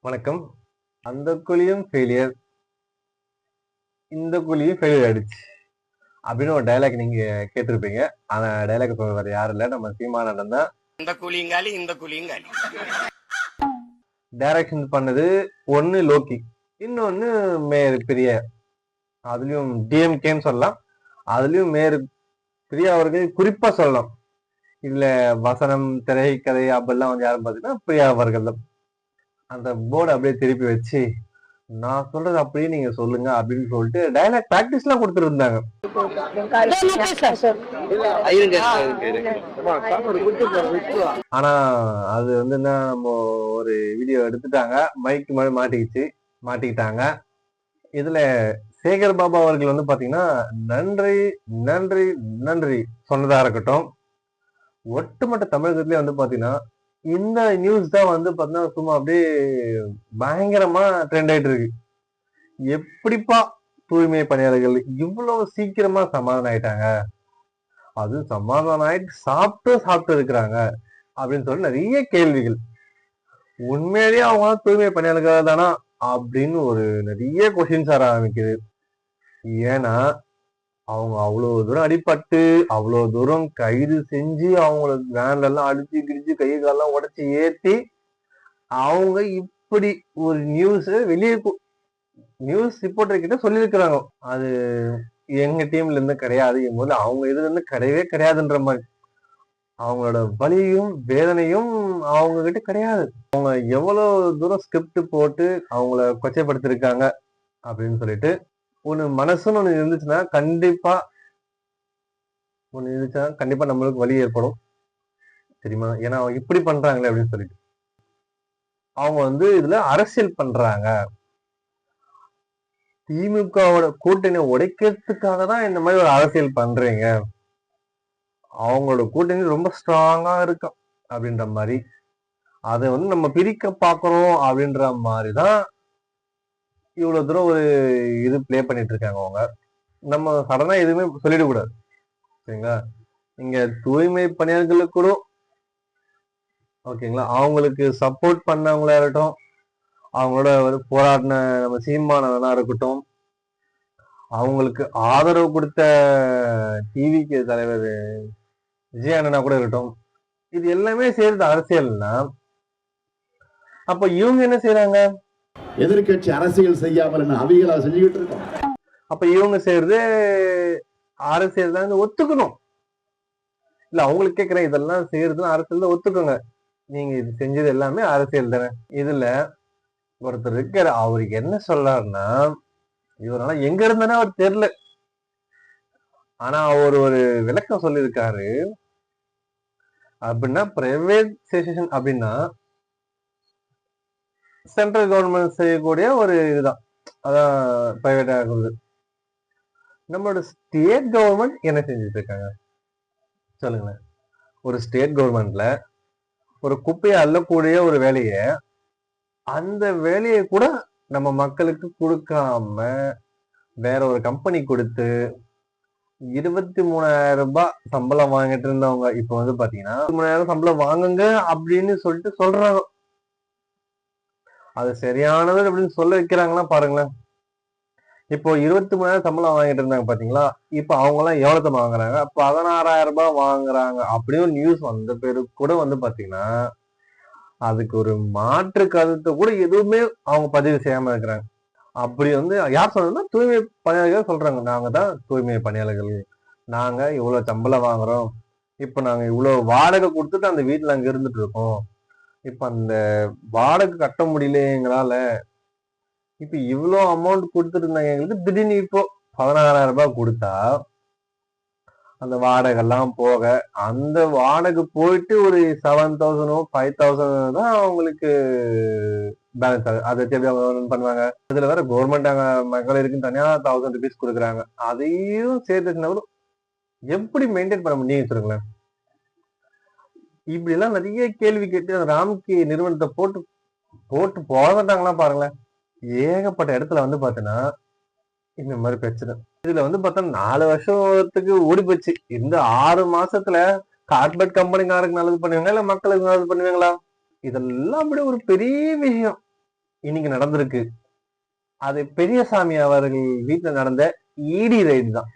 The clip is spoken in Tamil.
வணக்கம். அந்த குழியும் ஃபெயிலியர், இந்த குழியும் ஃபெயிலியர் ஆயிடுச்சு அப்படின்னு ஒரு டைலாக் நீங்க கேட்டிருப்பீங்க. அந்த டைலாக் சொல்றது யாரும் இல்ல, நம்ம சீமானந்தன் தான். இந்த குழிங்காலி இந்த குழிங்காலி டைரக்ஷன் பண்ணது ஒன்னு லோக்கி, இன்னொன்னு மேயர் பிரியா. அதுலயும் டிஎம்கேன்னு சொல்லலாம், அதுலயும் மேயர் பிரியா அவர்கள் குறிப்பா சொல்லலாம். இதுல வசனம், திரைக்கதை அப்படிலாம் வந்து யாரும் பாத்தீங்கன்னா பிரியா அவர்கள் தான். அந்த போர்டு அப்படியே திருப்பி வச்சு நான் சொல்றது அப்படியே நீங்க சொல்லுங்க அப்படின்னு சொல்லிட்டு டைலாக் பிராக்டிஸ் எல்லாம் கொடுத்துருந்தாங்க. ஆனா அது வந்து என்ன, நம்ம ஒரு வீடியோ எடுத்துட்டாங்க, மைக் மாதிரி மாட்டிக்கிட்டாங்க. இதுல சேகர் பாபா அவர்கள் வந்து பாத்தீங்கன்னா நன்றி நன்றி நன்றி சொன்னதா இருக்கட்டும், ஒட்டுமொத்த தமிழகத்திலே வந்து பாத்தீங்கன்னா இந்த நியூஸ் தான் வந்து பாத்தீங்கன்னா சும்மா அப்படியே பயங்கரமா ட்ரெண்ட் ஆயிட்டு இருக்கு. எப்படிப்பா தூய்மை பணியாளர்கள் இவ்வளவு சீக்கிரமா சமாதானம் ஆயிட்டாங்க, அது சமாதானம் ஆயிட்டு சாப்பிட்டு இருக்கிறாங்க அப்படின்னு சொல்லி நிறைய கேள்விகள். உண்மையிலேயே அவங்க தூய்மை பணியாளர்கள் தானா அப்படின்னு ஒரு நிறைய கொஸ்டின்ஸ் வர ஆரம்பிக்குது. ஏன்னா அவங்க அவ்வளவு தூரம் அடிபட்டு அவ்வளவு தூரம் கைது செஞ்சு அவங்களுக்கு வேன்ல எல்லாம் அடிச்சு கிடிச்சு கை காலெல்லாம் உடைச்சு ஏத்தி அவங்க இப்படி ஒரு நியூஸ் ரிப்போர்ட்டர் கிட்ட சொல்லியிருக்கிறாங்க. அது எங்க டீம்ல இருந்து கிடையாது, முதல்ல அவங்க இதுல இருந்து கிடையவே கிடையாதுன்ற மாதிரி. அவங்களோட வலியும் வேதனையும் அவங்க கிட்ட கிடையாது. அவங்க எவ்வளவு தூரம் ஸ்கிரிப்ட் போட்டு அவங்கள கொச்சைப்படுத்திருக்காங்க அப்படின்னு சொல்லிட்டு ஒண்ணு மனசுன்னு ஒண்ணு இருந்துச்சுன்னா கண்டிப்பா நம்மளுக்கு வலி ஏற்படும் தெரியுமா. ஏன்னா அவங்க இப்படி பண்றாங்களே அப்படின்னு சொல்லிட்டு அவங்க வந்து இதுல அரசியல் பண்றாங்க. திமுகவோட கூட்டணி உடைக்கிறதுக்காக தான் இந்த மாதிரி ஒரு அரசியல் பண்றீங்க, அவங்களோட கூட்டணி ரொம்ப ஸ்ட்ராங்கா இருக்கும் அப்படின்ற மாதிரி, அதை வந்து நம்ம பிரிக்க பாக்குறோம் அப்படின்ற மாதிரிதான் இவ்வளவு தூரம் ஒரு இது பிளே பண்ணிட்டு இருக்காங்க அவங்க. நம்ம சடனா எதுவுமே சொல்லிடக்கூடாது சரிங்களா. இங்க தூய்மை பணியாளர்களுக்கு கூட ஓகேங்களா, அவங்களுக்கு சப்போர்ட் பண்ணவங்களா இருக்கட்டும், அவங்களோட ஒரு போராடின நம்ம சீமானவனா இருக்கட்டும், அவங்களுக்கு ஆதரவு கொடுத்த டிவிக்கு தலைவர் விஜய் அண்ணனா கூட இருக்கட்டும், இது எல்லாமே சேர்ந்து அரசியல்னா அப்ப இவங்க என்ன செய்யறாங்க, எதிர்கட்சி அரசியல் செய்யாமல் அவிகளா செஞ்சுக்கிட்டு இருக்கோம். அப்ப இவங்க செய்யறது அரசியல் தான் ஒத்துக்கணும். இல்ல அவங்களுக்கு கேட்கிறேன், இதெல்லாம் செய்யறதுன்னு அரசியல் தான் ஒத்துக்கோங்க, நீங்க இது செஞ்சது எல்லாமே அரசியல் தானே. இதுல ஒருத்தர் இருக்கிற அவருக்கு என்ன சொல்றாருன்னா, இவரால எங்க இருந்தானே அவர் தெரியல, ஆனா அவர் ஒரு விளக்கம் சொல்லியிருக்காரு. அப்படின்னா பிரைவேடைசேஷன் அப்படின்னா சென்ட்ரல் கவர்மெண்ட் செய்யக்கூடிய ஒரு இதுதான், அதான் பிரைவேட் ஆகுது. நம்மளோட ஸ்டேட் கவர்மெண்ட் என்ன செஞ்சுட்டு இருக்காங்க சொல்லுங்களேன். ஒரு ஸ்டேட் கவர்மெண்ட்ல ஒரு குப்பையை அள்ளக்கூடிய ஒரு வேலைய, அந்த வேலையை கூட நம்ம மக்களுக்கு கொடுக்காம வேற ஒரு கம்பெனி கொடுத்து 23,000 ரூபாய் சம்பளம் வாங்கிட்டு இருந்தவங்க இப்ப வந்து பாத்தீங்கன்னா 23,000 சம்பளம் வாங்குங்க அப்படின்னு சொல்லிட்டு சொல்றாங்க. அது சரியானது அப்படின்னு சொல்ல வைக்கிறாங்களா பாருங்களேன். இப்போ 23,000 சம்பளம் வாங்கிட்டு இருந்தாங்க பாத்தீங்களா, இப்ப அவங்க எல்லாம் எவ்வளவு வாங்குறாங்க, 16,000 ரூபாய் வாங்குறாங்க அப்படின்னு நியூஸ் வந்த பேரு கூட வந்து பாத்தீங்கன்னா அதுக்கு ஒரு மாற்று கருத்தை கூட எதுவுமே அவங்க பதிவு செய்யாம இருக்கிறாங்க. அப்படி வந்து யார் சொல்றதுன்னா தூய்மை பணியாளர்கள் சொல்றாங்க, நாங்க தான் தூய்மை பணியாளர்கள், நாங்க இவ்வளவு சம்பளம் வாங்குறோம், இப்ப நாங்க இவ்வளவு வாடகை கொடுத்துட்டு அந்த வீட்டுல அங்க இருந்துட்டு இருக்கோம், இப்ப அந்த வாடகை கட்ட முடியல எங்களால, இப்ப இவ்வளவு அமௌண்ட் கொடுத்துட்டு இருந்தாங்க எங்களுக்கு, திடீர்னு இப்போ 16,000 ரூபாய் கொடுத்தா அந்த வாடகை எல்லாம் போக, அந்த வாடகை போயிட்டு ஒரு 7,000 5,000 தான் அவங்களுக்கு பேலன்ஸ் ஆகுது. அதை வச்சு எப்படி அவங்க பண்ணுவாங்க. இதுல வேற கவர்மெண்ட் மகளிருக்கு தனியா 1,000 rupees கொடுக்குறாங்க, அதையும் சேர்த்துச்சுன்னா கூட எப்படி மெயின்டைன் பண்ண முடியும் சொல்லுங்களேன். இப்படி எல்லாம் நிறைய கேள்வி கேட்டு ராம்கி நிறுவனத்தை போட்டு போதாட்டாங்களா பாருங்களேன். ஏகப்பட்ட இடத்துல வந்து பாத்தீங்கன்னா இந்த மாதிரி பிரச்சனை. இதுல வந்து பார்த்தா 4 வருஷத்துக்கு ஓடி போச்சு. இந்த 6 மாசத்துல கார்பரேட் கம்பெனிக்காரருக்கு நல்லது பண்ணுவீங்களா இல்ல மக்களுக்கு நல்லது பண்ணுவீங்களா? இதெல்லாம் விட ஒரு பெரிய விஷயம் இன்னைக்கு நடந்திருக்கு. அது பெரியசாமி அவர்கள் வீட்டுல நடந்த இடி ரைடு தான்.